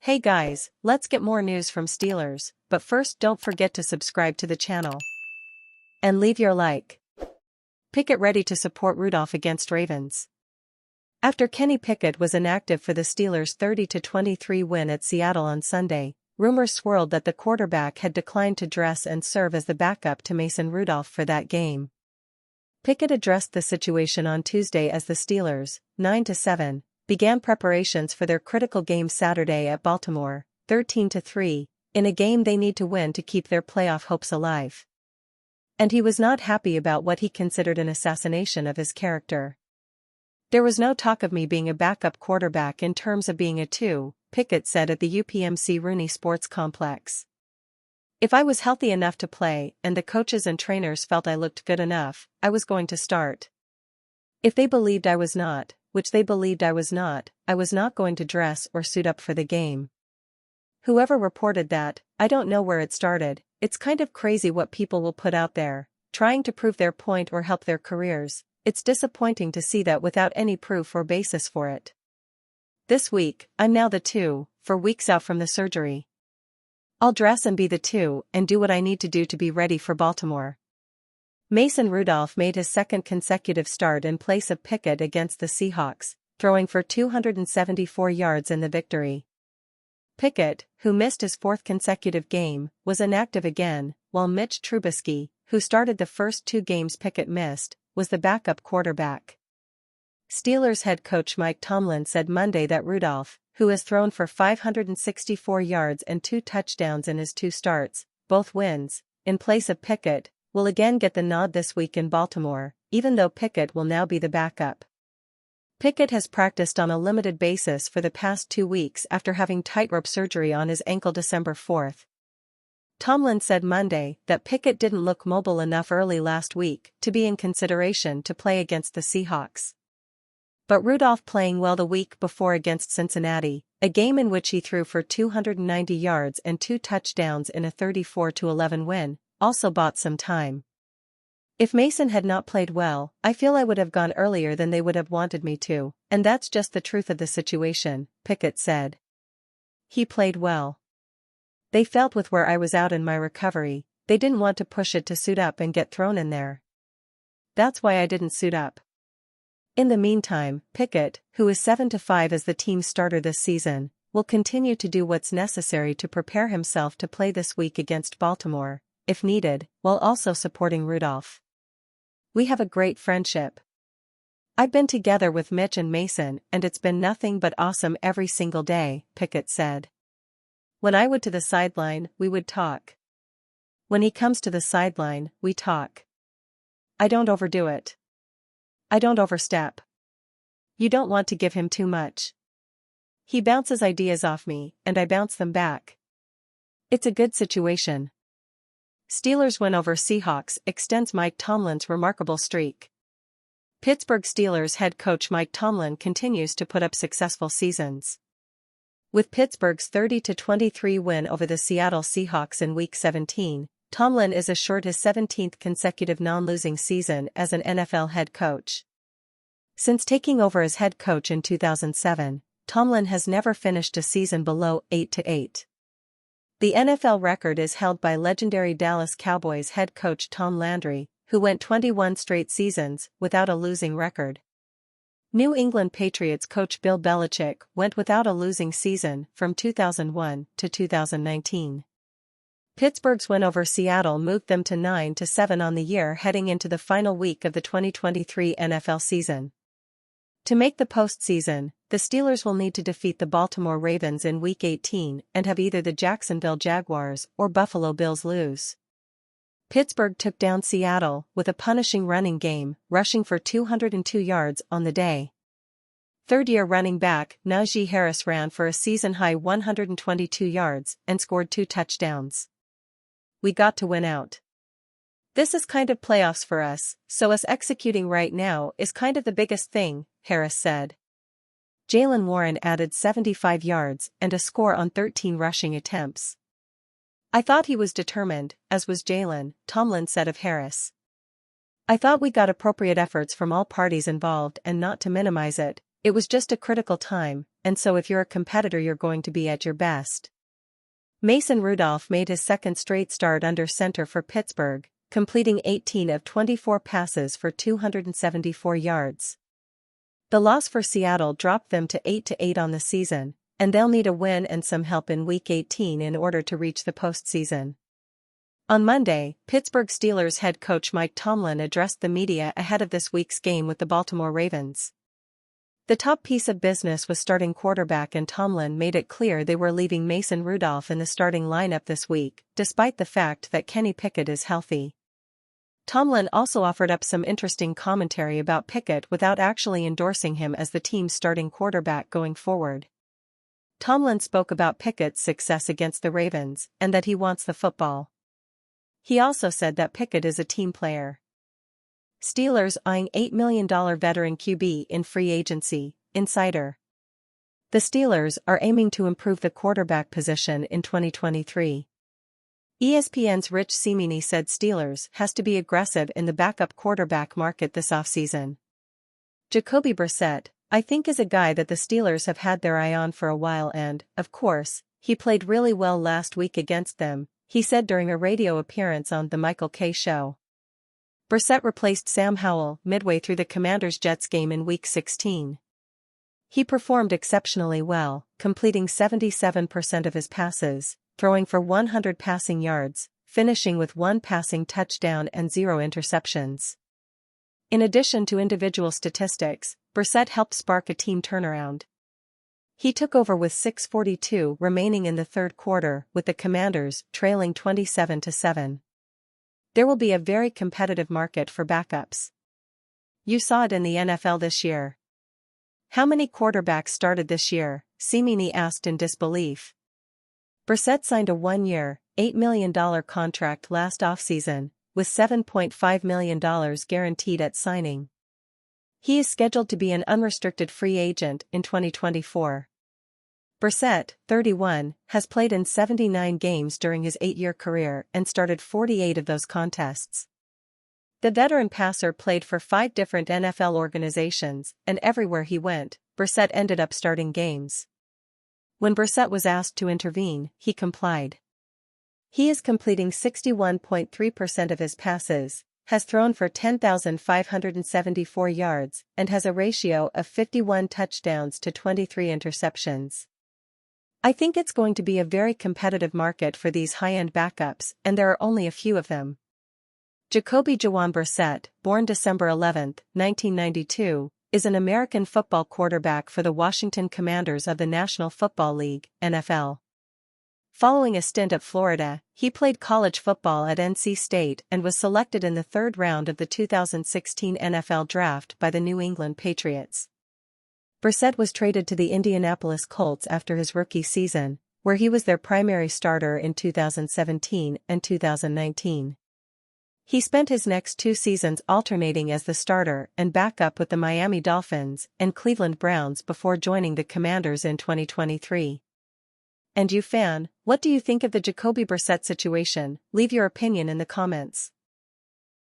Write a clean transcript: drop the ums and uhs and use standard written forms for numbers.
Hey guys, let's get more news from Steelers, but first don't forget to subscribe to the channel. And leave your like. Pickett ready to support Rudolph against Ravens. After Kenny Pickett was inactive for the Steelers' 30-23 win at Seattle on Sunday, rumors swirled that the quarterback had declined to dress and serve as the backup to Mason Rudolph for that game. Pickett addressed the situation on Tuesday as the Steelers, 9-7, began preparations for their critical game Saturday at Baltimore, 13-3, in a game they need to win to keep their playoff hopes alive. And he was not happy about what he considered an assassination of his character. "There was no talk of me being a backup quarterback in terms of being a 2, Pickett said at the UPMC Rooney Sports Complex. "If I was healthy enough to play and the coaches and trainers felt I looked good enough, I was going to start. If they believed I was not, which they believed I was not going to dress or suit up for the game. Whoever reported that, I don't know where it started. It's kind of crazy what people will put out there, trying to prove their point or help their careers. It's disappointing to see that without any proof or basis for it. This week, I'm now the 2, for weeks out from the surgery. I'll dress and be the 2 and do what I need to do to be ready for Baltimore." Mason Rudolph made his second consecutive start in place of Pickett against the Seahawks, throwing for 274 yards in the victory. Pickett, who missed his fourth consecutive game, was inactive again, while Mitch Trubisky, who started the first 2 games Pickett missed, was the backup quarterback. Steelers head coach Mike Tomlin said Monday that Rudolph, who has thrown for 564 yards and 2 touchdowns in his 2 starts, both wins, in place of Pickett, will again get the nod this week in Baltimore, even though Pickett will now be the backup. Pickett has practiced on a limited basis for the past 2 weeks after having tightrope surgery on his ankle December 4. Tomlin said Monday that Pickett didn't look mobile enough early last week to be in consideration to play against the Seahawks. But Rudolph playing well the week before against Cincinnati, a game in which he threw for 290 yards and 2 touchdowns in a 34-11 win, also bought some time. "If Mason had not played well, I feel I would have gone earlier than they would have wanted me to, and that's just the truth of the situation," Pickett said. "He played well. They felt with where I was out in my recovery, they didn't want to push it to suit up and get thrown in there. That's why I didn't suit up." In the meantime, Pickett, who is 7-5 as the team's starter this season, will continue to do what's necessary to prepare himself to play this week against Baltimore, if needed, while also supporting Rudolph. "We have a great friendship. I've been together with Mitch and Mason and it's been nothing but awesome every single day," Pickett said. "When I would to the sideline, we would talk. When he comes to the sideline, we talk. I don't overdo it. I don't overstep. You don't want to give him too much. He bounces ideas off me, and I bounce them back. It's a good situation." Steelers win over Seahawks extends Mike Tomlin's remarkable streak. Pittsburgh Steelers head coach Mike Tomlin continues to put up successful seasons. With Pittsburgh's 30-23 win over the Seattle Seahawks in Week 17, Tomlin is assured his 17th consecutive non-losing season as an NFL head coach. Since taking over as head coach in 2007, Tomlin has never finished a season below 8-8. The NFL record is held by legendary Dallas Cowboys head coach Tom Landry, who went 21 straight seasons without a losing record. New England Patriots coach Bill Belichick went without a losing season from 2001 to 2019. Pittsburgh's win over Seattle moved them to 9-7 on the year heading into the final week of the 2023 NFL season. To make the postseason, the Steelers will need to defeat the Baltimore Ravens in Week 18 and have either the Jacksonville Jaguars or Buffalo Bills lose. Pittsburgh took down Seattle with a punishing running game, rushing for 202 yards on the day. Third-year running back Najee Harris ran for a season-high 122 yards and scored 2 touchdowns. "We got to win out. This is kind of playoffs for us, so us executing right now is kind of the biggest thing," Harris said. Jaylen Warren added 75 yards and a score on 13 rushing attempts. "I thought he was determined, as was Jaylen," Tomlin said of Harris. "I thought we got appropriate efforts from all parties involved and not to minimize it, it was just a critical time, and so if you're a competitor you're going to be at your best. Mason Rudolph made his second straight start under center for Pittsburgh, completing 18 of 24 passes for 274 yards. The loss for Seattle dropped them to 8-8 on the season, and they'll need a win and some help in Week 18 in order to reach the postseason. On Monday, Pittsburgh Steelers head coach Mike Tomlin addressed the media ahead of this week's game with the Baltimore Ravens. The top piece of business was starting quarterback, and Tomlin made it clear they were leaving Mason Rudolph in the starting lineup this week, despite the fact that Kenny Pickett is healthy. Tomlin also offered up some interesting commentary about Pickett without actually endorsing him as the team's starting quarterback going forward. Tomlin spoke about Pickett's success against the Ravens and that he wants the football. He also said that Pickett is a team player. Steelers eyeing $8 million veteran QB in free agency, insider. The Steelers are aiming to improve the quarterback position in 2023. ESPN's Rich Cimini said Steelers has to be aggressive in the backup quarterback market this offseason. Jacoby Brissett, I think, is a guy that the Steelers have had their eye on for a while, and, of course, he played really well last week against them, he said during a radio appearance on The Michael Kay Show. Brissett replaced Sam Howell midway through the Commanders-Jets game in Week 16. He performed exceptionally well, completing 77% of his passes, throwing for 100 passing yards, finishing with 1 passing touchdown and 0 interceptions. In addition to individual statistics, Brissett helped spark a team turnaround. He took over with 6:42 remaining in the third quarter, with the Commanders trailing 27-7. There will be a very competitive market for backups. You saw it in the NFL this year. How many quarterbacks started this year? Cimini asked in disbelief. Brissett signed a 1-year, $8 million contract last offseason, with $7.5 million guaranteed at signing. He is scheduled to be an unrestricted free agent in 2024. Brissett, 31, has played in 79 games during his 8-year career and started 48 of those contests. The veteran passer played for 5 different NFL organizations, and everywhere he went, Brissett ended up starting games. When Brissett was asked to intervene, he complied. He is completing 61.3% of his passes, has thrown for 10,574 yards, and has a ratio of 51 touchdowns to 23 interceptions. I think it's going to be a very competitive market for these high-end backups, and there are only a few of them. Jacoby Jawan Brissett, born December 11, 1992, is an American football quarterback for the Washington Commanders of the National Football League, NFL. Following a stint at Florida, he played college football at NC State and was selected in the 3rd round of the 2016 NFL Draft by the New England Patriots. Brissett was traded to the Indianapolis Colts after his rookie season, where he was their primary starter in 2017 and 2019. He spent his next 2 seasons alternating as the starter and backup with the Miami Dolphins and Cleveland Browns before joining the Commanders in 2023. And you fan, what do you think of the Jacoby Brissett situation? Leave your opinion in the comments.